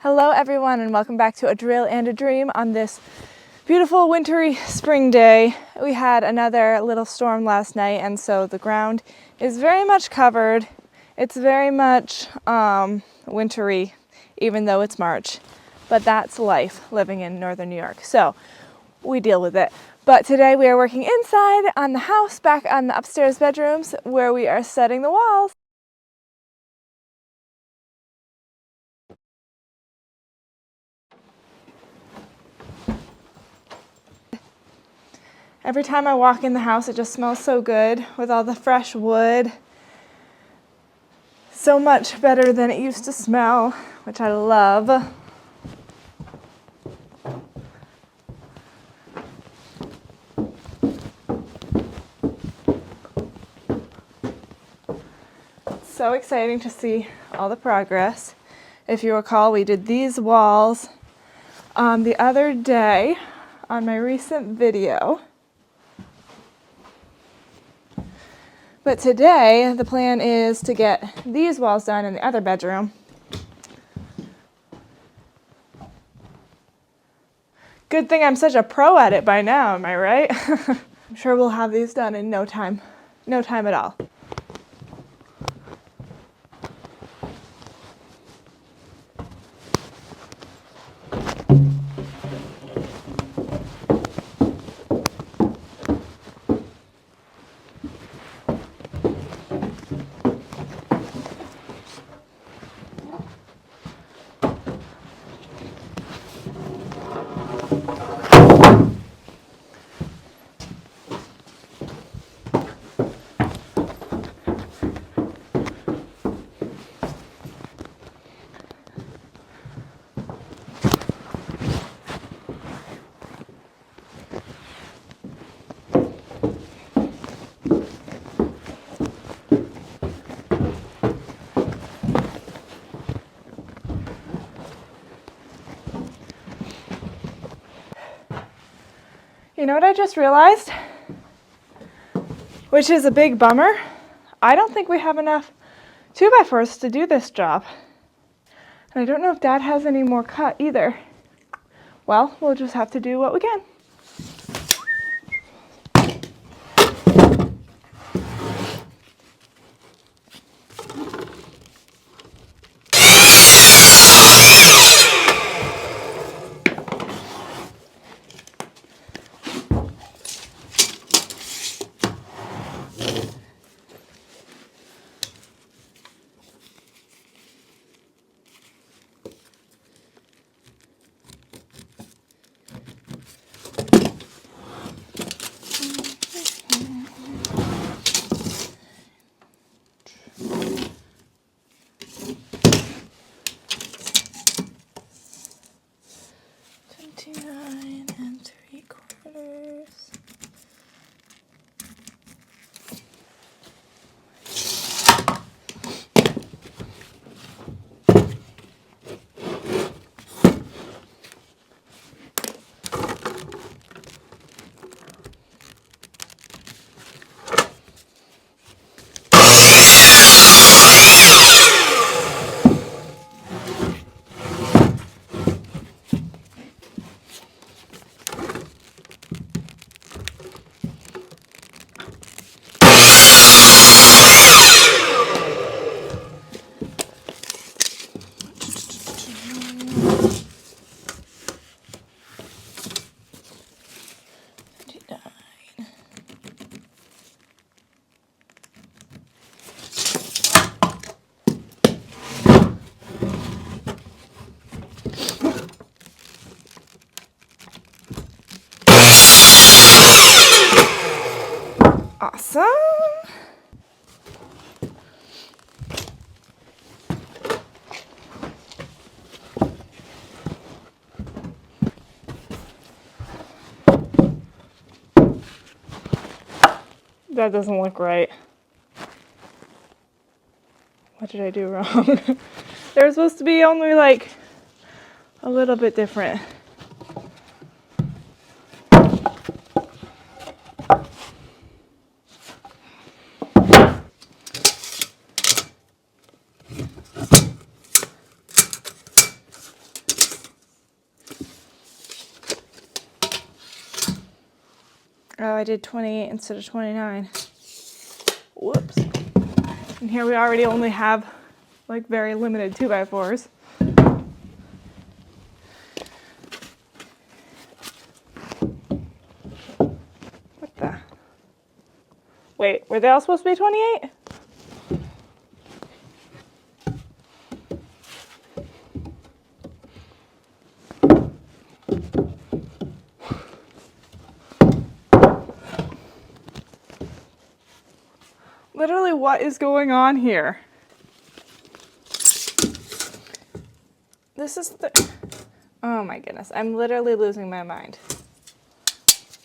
Hello everyone and welcome back to A Drill and a Dream on this beautiful wintry spring day. We had another little storm last night and so the ground is very much covered. It's very much wintry even though it's March, but that's life living in northern New York. So we deal with it. But today we are working inside on the house, back on the upstairs bedrooms where we are setting the walls. Every time I walk in the house, it just smells so good with all the fresh wood. So much better than it used to smell, which I love. It's so exciting to see all the progress. If you recall, we did these walls the other day on my recent video. But today, the plan is to get these walls done in the other bedroom. Good thing I'm such a pro at it by now, am I right? I'm sure we'll have these done in no time. No time at all. You know what I just realized? Which is a big bummer. I don't think we have enough 2x4s to do this job. And I don't know if Dad has any more cut either. Well, we'll just have to do what we can. Awesome. That doesn't look right. What did I do wrong? They're supposed to be only like a little bit different. Oh, I did 28 instead of 29. Whoops. And here we already only have like very limited 2x4s. What the? Wait, were they all supposed to be 28? Literally, what is going on here? This is the... Oh my goodness, I'm literally losing my mind.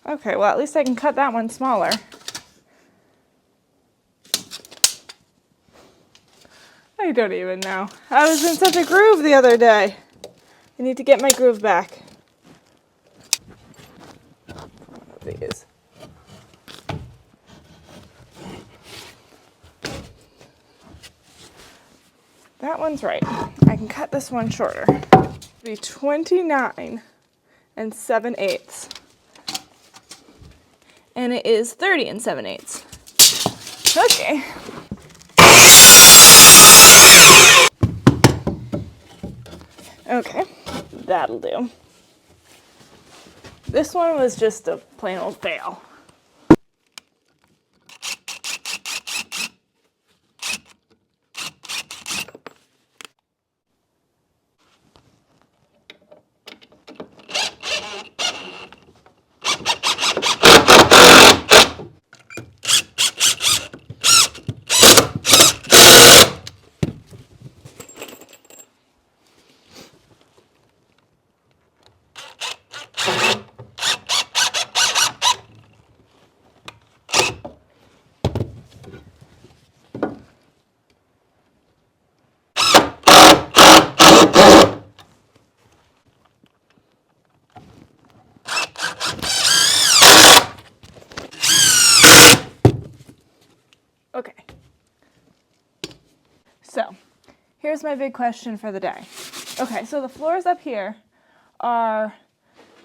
Okay, well, at least I can cut that one smaller. I don't even know. I was in such a groove the other day. I need to get my groove back. One of these. That one's right. I can cut this one shorter. It'll be 29 and 7/8. And it is 30 and 7/8. Okay. Okay, that'll do. This one was just a plain old fail. Okay. So, here's my big question for the day. Okay, so the floors up here are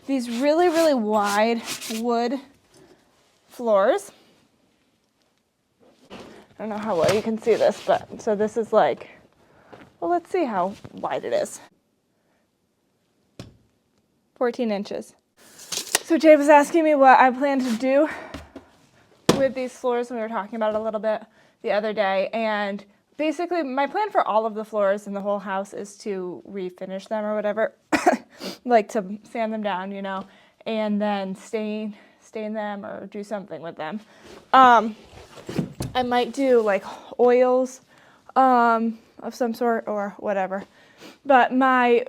these really, really wide wood floors. I don't know how well you can see this, but so this is like, well, let's see how wide it is. 14 inches. So Jay was asking me what I plan to do with these floors, and we were talking about it a little bit the other day, and basically my plan for all of the floors in the whole house is to refinish them or whatever, like to sand them down, you know, and then stain them or do something with them. I might do like oils of some sort or whatever. But my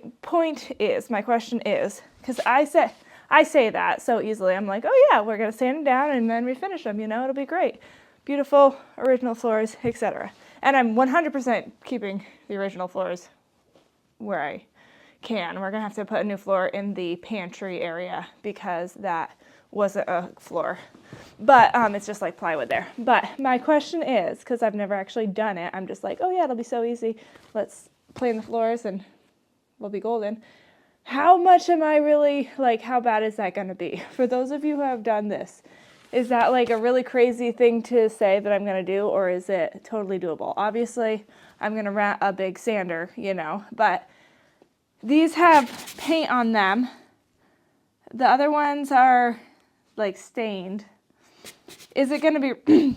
question is, because I say that so easily. I'm like, oh yeah, we're going to sand them down and then refinish them, you know, it'll be great. Beautiful original floors, etc. And I'm 100% keeping the original floors where I can. We're going to have to put a new floor in the pantry area because that wasn't a floor. But it's just like plywood there. But my question is, because I've never actually done it, I'm just like, oh yeah, it'll be so easy. Let's plane the floors and we'll be golden. How much am I really, like, how bad is that going to be? For those of you who have done this, is that like a really crazy thing to say that I'm going to do, or is it totally doable? Obviously, I'm going to rent a big sander, you know, but these have paint on them. The other ones are like stained. Is it going to be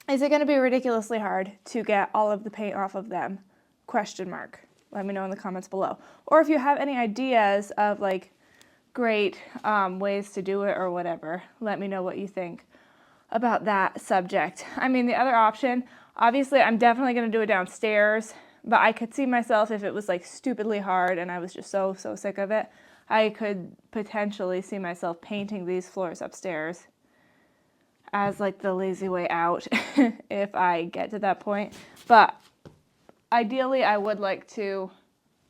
is it going to be ridiculously hard to get all of the paint off of them? Question mark. Let me know in the comments below. Or if you have any ideas of like great ways to do it or whatever, let me know what you think about that subject. I mean, the other option, obviously I'm definitely going to do it downstairs, but I could see myself if it was like stupidly hard and I was just so sick of it, I could potentially see myself painting these floors upstairs as like the lazy way out if I get to that point. But ideally, I would like to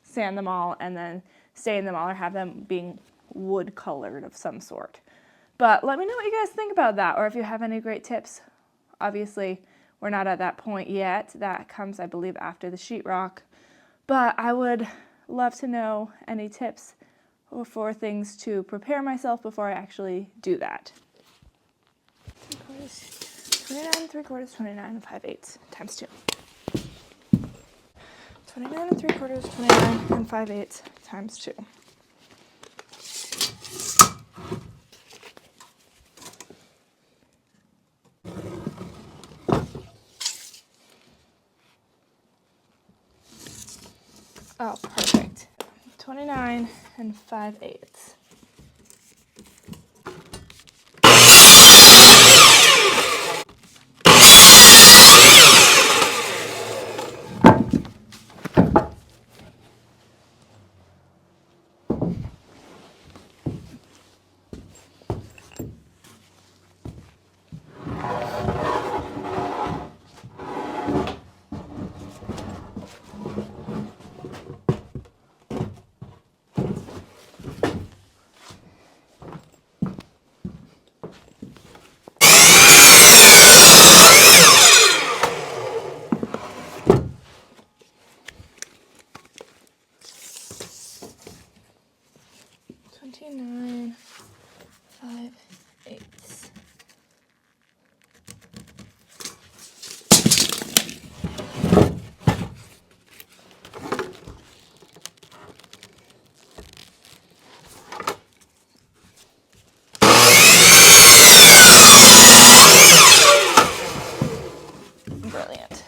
sand them all and then stain them all or have them being wood colored of some sort. But let me know what you guys think about that, or if you have any great tips. Obviously, we're not at that point yet. That comes, I believe, after the sheetrock. But I would love to know any tips for things to prepare myself before I actually do that. 29 3/4, 29 5/8 times 2. 29 3/4, 29 5/8 times 2. Oh, perfect. 29 5/8. Nine, 5/8. Brilliant.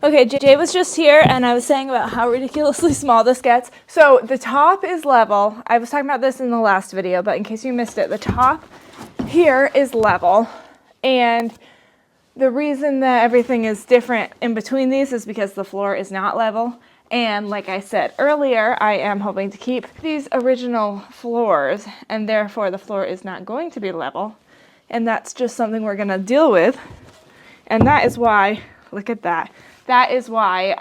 Okay, Jay was just here and I was saying about how ridiculously small this gets. So the top is level. I was talking about this in the last video, but in case you missed it, the top here is level. And the reason that everything is different in between these is because the floor is not level. And like I said earlier, I am hoping to keep these original floors, and therefore the floor is not going to be level. And that's just something we're gonna deal with. And that is why, look at that. That is why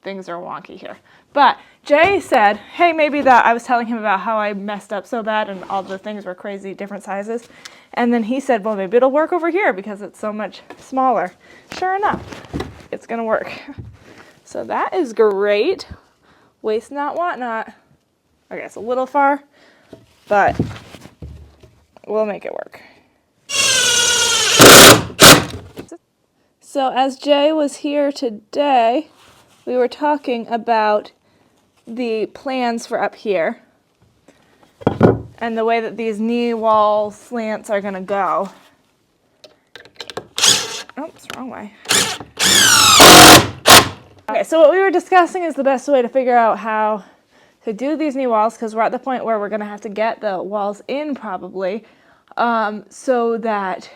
things are wonky here. But Jay said, hey, maybe that I was telling him about how I messed up so bad and all the things were crazy, different sizes. And then he said, well, maybe it'll work over here because it's so much smaller. Sure enough, it's gonna work. So that is great. Waste not, want not. I guess a little far, but we'll make it work. So as Jay was here today, we were talking about the plans for up here and the way that these knee wall slants are going to go. Oops, wrong way. Okay, so what we were discussing is the best way to figure out how to do these knee walls, because we're at the point where we're going to have to get the walls in probably, so that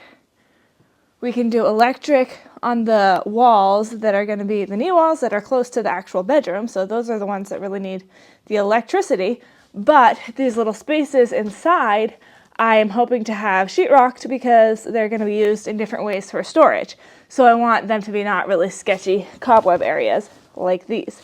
we can do electric on the walls that are going to be the knee walls that are close to the actual bedroom. So those are the ones that really need the electricity. But these little spaces inside, I am hoping to have sheetrocked because they're going to be used in different ways for storage. So I want them to be not really sketchy cobweb areas like these.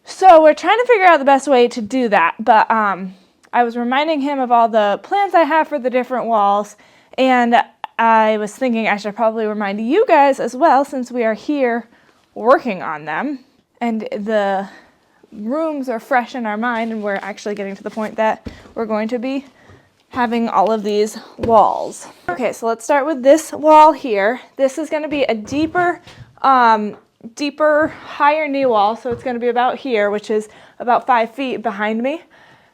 So we're trying to figure out the best way to do that. But I was reminding him of all the plans I have for the different walls, and I was thinking I should probably remind you guys as well, since we are here working on them. And the rooms are fresh in our mind, and we're actually getting to the point that we're going to be having all of these walls. Okay, so let's start with this wall here. This is going to be a deeper, higher knee wall. So it's going to be about here, which is about 5 feet behind me.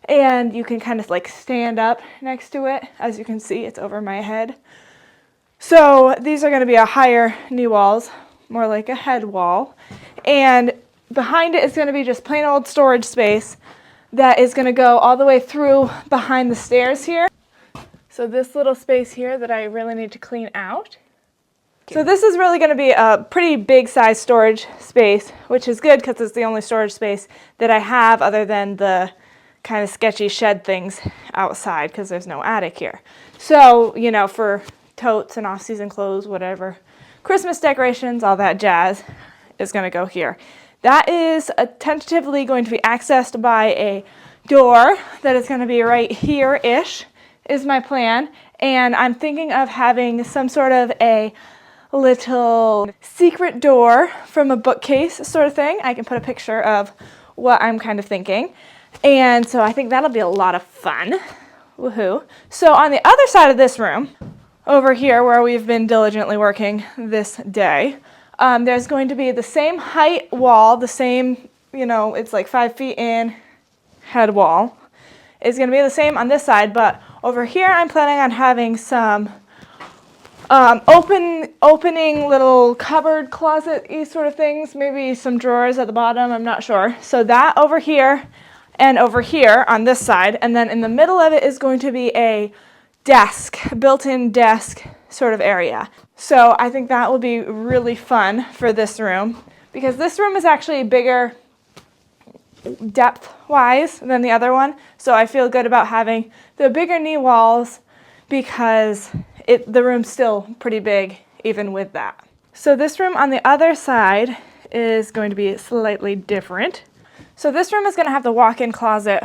And you can kind of like stand up next to it. As you can see, it's over my head. So these are going to be a higher knee walls, more like a head wall. And behind it is going to be just plain old storage space that is going to go all the way through behind the stairs here. So this little space here that I really need to clean out. So this is really going to be a pretty big size storage space, which is good because it's the only storage space that I have other than the kind of sketchy shed things outside because there's no attic here. So, you know, for totes and off-season clothes, whatever, Christmas decorations, all that jazz is going to go here. That is tentatively going to be accessed by a door that is going to be right here-ish is my plan. And I'm thinking of having some sort of a little secret door from a bookcase sort of thing. I can put a picture of what I'm kind of thinking. And so I think that'll be a lot of fun. Woohoo. So on the other side of this room, over here where we've been diligently working this day, there's going to be the same height wall, the same, you know, it's like 5 feet in head wall. It's going to be the same on this side, but over here I'm planning on having some opening little cupboard closet-y sort of things, maybe some drawers at the bottom, I'm not sure. So that over here and over here on this side, and then in the middle of it is going to be a desk, built-in desk sort of area. So I think that will be really fun for this room because this room is actually bigger depth-wise than the other one. So I feel good about having the bigger knee walls because the room's still pretty big even with that. So this room on the other side is going to be slightly different. So this room is going to have the walk-in closet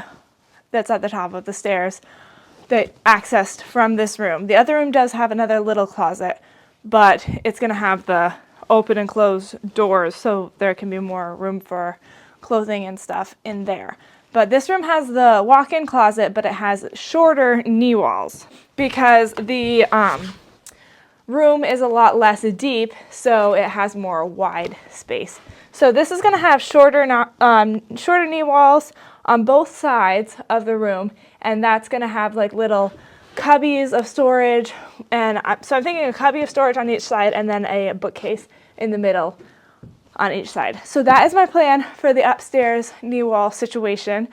that's at the top of the stairs that accessed from this room. The other room does have another little closet, but it's going to have the open and close doors so there can be more room for clothing and stuff in there. But this room has the walk-in closet, but it has shorter knee walls because the room is a lot less deep, so it has more wide space. So this is going to have shorter knee walls on both sides of the room, and that's going to have like little cubbies of storage. And so I'm thinking a cubby of storage on each side and then a bookcase in the middle on each side. So that is my plan for the upstairs knee wall situation.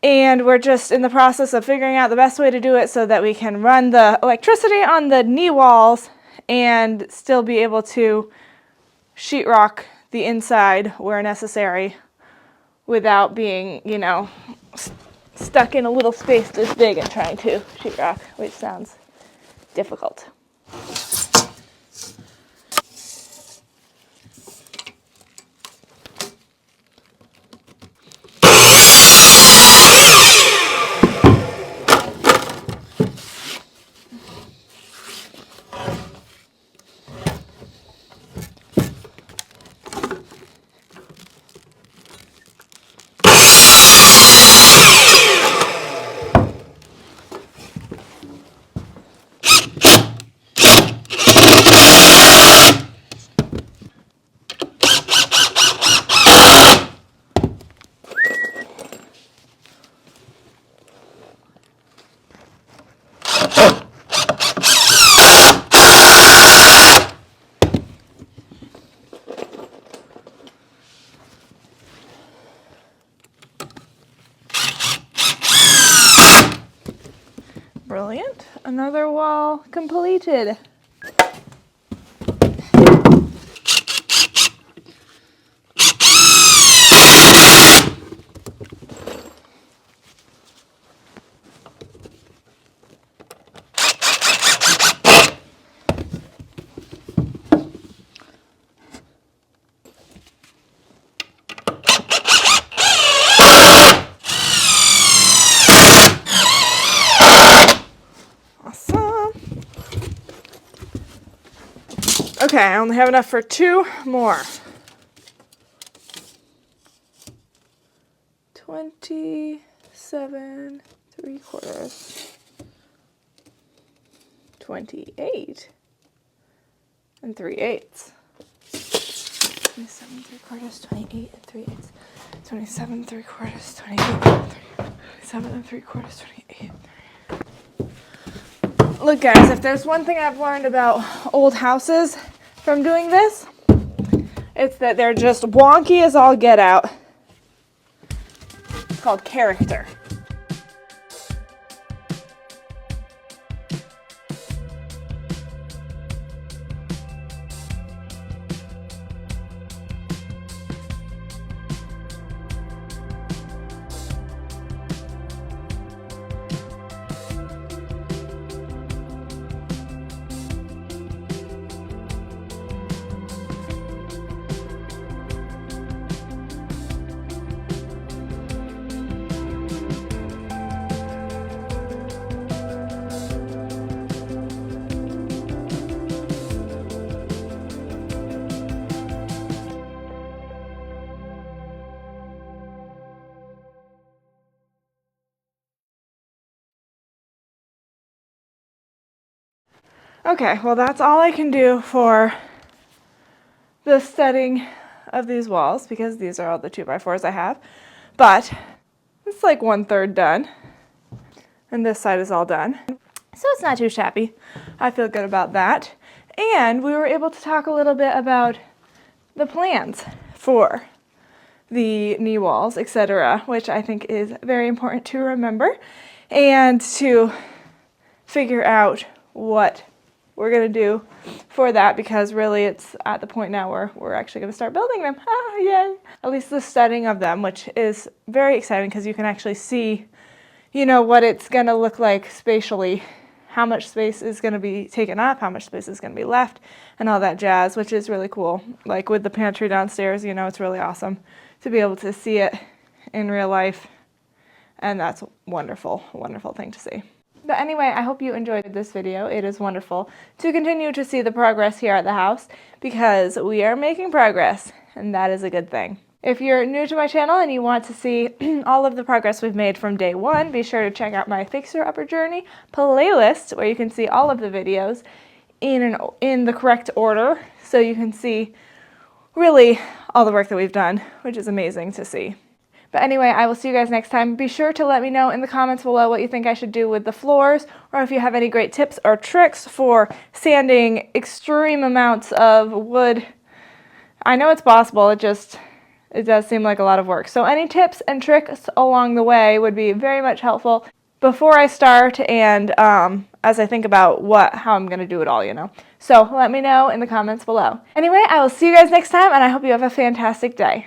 And we're just in the process of figuring out the best way to do it so that we can run the electricity on the knee walls and still be able to sheetrock the inside where necessary without being, you know, stuck in a little space this big and trying to sheetrock, which sounds difficult. Brilliant. Another wall completed. Okay, I only have enough for 2 more. 27 3/4, 28 3/8. 27 3/4, 28 3/8. 27 3/4, 28. 27 3/4, 28. Look, guys, if there's one thing I've learned about old houses from doing this, it's that they're just wonky as all get out. It's called character. Okay, well, that's all I can do for the studding of these walls, because these are all the 2x4s I have. But it's like 1/3 done, and this side is all done. So it's not too shabby. I feel good about that. And we were able to talk a little bit about the plans for the knee walls, etc., which I think is very important to remember, and to figure out what we're going to do for that, because really it's at the point now where we're actually going to start building them. Ah, yay! At least the studding of them, which is very exciting because you can actually see, you know, what it's going to look like spatially, how much space is going to be taken up, how much space is going to be left, and all that jazz, which is really cool. Like with the pantry downstairs, you know, it's really awesome to be able to see it in real life, and that's a wonderful, wonderful thing to see. But anyway, I hope you enjoyed this video. It is wonderful to continue to see the progress here at the house, because we are making progress, and that is a good thing. If you're new to my channel and you want to see all of the progress we've made from day one, be sure to check out my Fix Your Upper Journey playlist, where you can see all of the videos in the correct order, so you can see really all the work that we've done, which is amazing to see. But anyway, I will see you guys next time. Be sure to let me know in the comments below what you think I should do with the floors, or if you have any great tips or tricks for sanding extreme amounts of wood. I know it's possible, it does seem like a lot of work. So any tips and tricks along the way would be very much helpful before I start, and as I think about how I'm going to do it all, you know. So let me know in the comments below. Anyway, I will see you guys next time, and I hope you have a fantastic day.